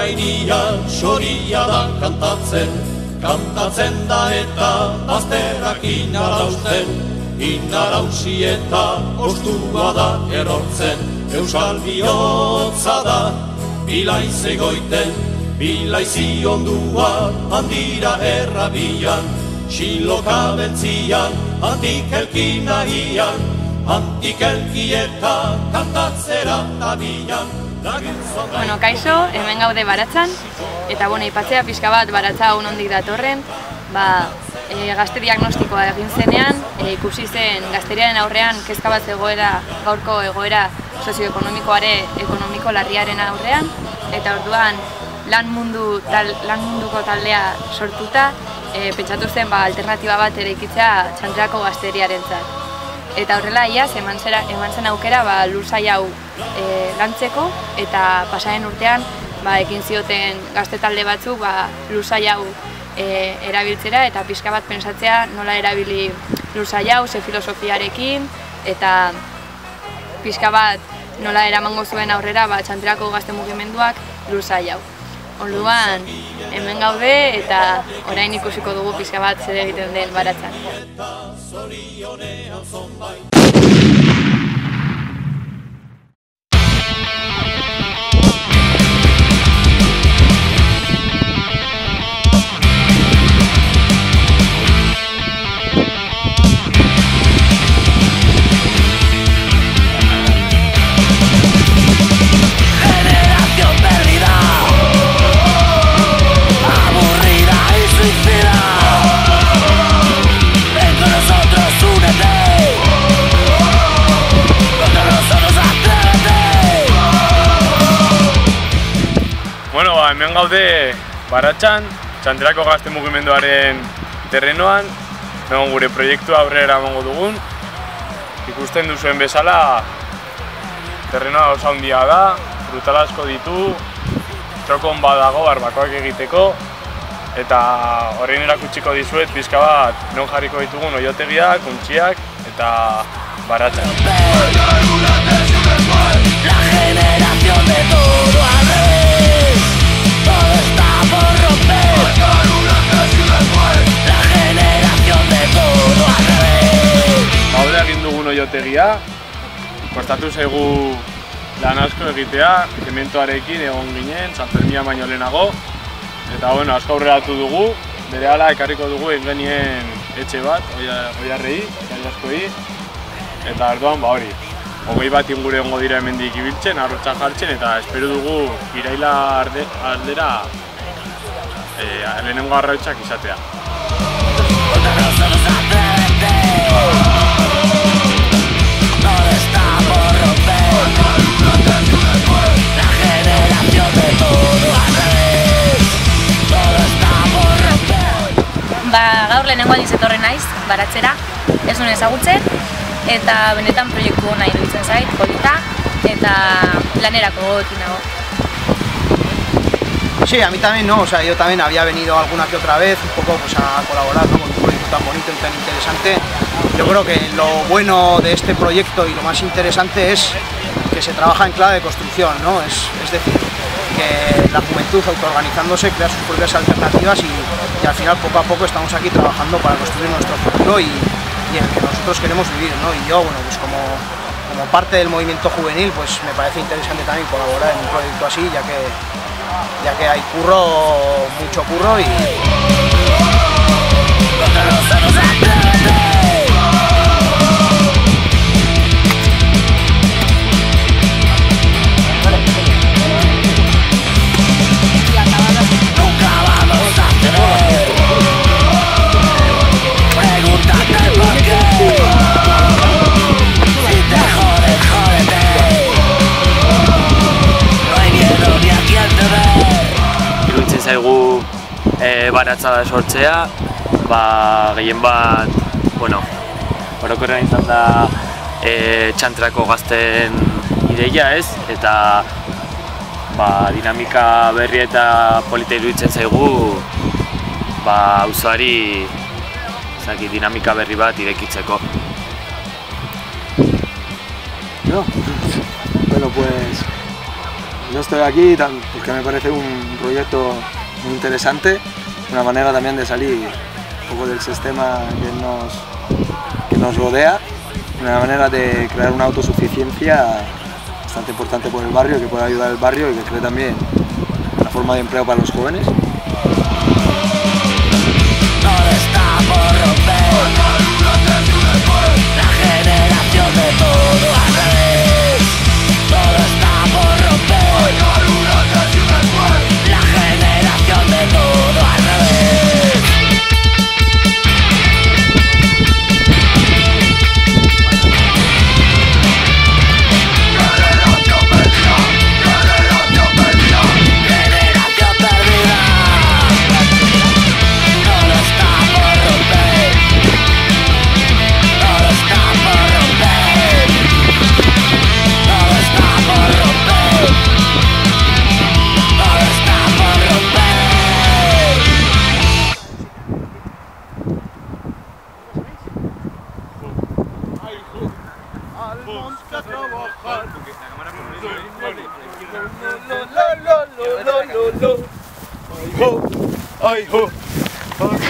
irian xoria da kantatzen, kantatzen da eta bazterrak inarausten, inarausi eta ostua da erortzen, euskal bihotza da, bilaiz egoiten, bilaiz iondua, handira errabian, xiloka bentzian, handik elki nahian, handik elki eta kantatzera tabian. Bueno, kaixo, hemen gaude Baratzan, eta ipatzea pixka bat Baratza hau nondik datorren, gazte diagnostikoa egin zenean, ikusi zen gazteriaren aurrean kezka bat zegoela gaurko egoera sozioekonomiko larriaren aurrean, eta orduan lan munduko taldea sortuta, pentsatu zen alternatiba bat eraikitzea Txantrako gazteriarentzat. Eta horrela iaz eman zen aukera lursail hau lantzeko, eta pasaren urtean ekin zioten gazte talde batzuk lursail hau erabiltzera eta pixka bat pentsatzea nola erabili lursail hau, ze filosofiarekin, eta pixka bat nola eramango zuen aurrera Txantrako gazte mugimenduak lursail hau. Orduan hemen gaude eta orain ikusiko dugu pixka bat zer egiten den Baratzan. Hemen gaude Baratzan, Txantrako gazte mugimenduaren terrenoan, gure proiektua aurrera eramango dugun. Ikusten duzuen bezala, terrenoa oso handia da, frutal asko ditu, txokon badago barbakoak egiteko, eta horrein erakutsiko dizuet pixka bat non jarriko ditugun oiotegiak, untxiak eta Baratzan. La generación de todo al revés, todo está por romper. La generación de todo al revés. Haude egin dugun oiotegia, kostatu zaigu lan asko egitea, zementoarekin egon ginen, San Fermina baino lehenago, eta asko aurreratu dugu, berehala ekarriko dugu ingenien etxe bat, oiarrei, askoi, eta orduan hori. 20 bat inguru egongo dira hemendik ibiltzen, arrotza jartzen, eta espero dugu iraila aldera lehenengo arrautzak izatea. Gaur lehenengo aldiz etorri naiz Baratzera, ez nuen ezagutzen, eta benetan proiektu hona iruditzen zait, polita, eta lanerako gogoekin nago. Sí, a mí también, ¿no? O sea, yo también había venido alguna que otra vez, un poco pues, a colaborar, ¿no? Con un proyecto tan bonito y tan interesante. Yo creo que lo bueno de este proyecto y lo más interesante es que se trabaja en clave de construcción, ¿no? Es decir, que la juventud autoorganizándose crea sus propias alternativas y al final poco a poco estamos aquí trabajando para construir nuestro futuro y el que nosotros queremos vivir, ¿no? Y yo, bueno, pues como parte del movimiento juvenil, pues me parece interesante también colaborar en un proyecto así, ya que hay curro, mucho curro y... zaigu Baratza sortzea, gehien bat, orokorrean izan da Txantrako gazten ideia ez, eta dinamika berri eta polita iruditzen zaigu auzoari dinamika berri bat irekitzeko. No, bueno pues Yo estoy aquí porque me parece un proyecto muy interesante, una manera también de salir un poco del sistema que nos rodea, una manera de crear una autosuficiencia bastante importante por el barrio, que pueda ayudar al barrio y que cree también una forma de empleo para los jóvenes. Todo está por romper, la generación de todo al revés. Todo está por romper, la generación de todo al revés. Generación perdida. Todo está por romper, todo está por romper, todo está por romper, todo está por romper. Al monte a trabajar. Ay, ho, ay, ho.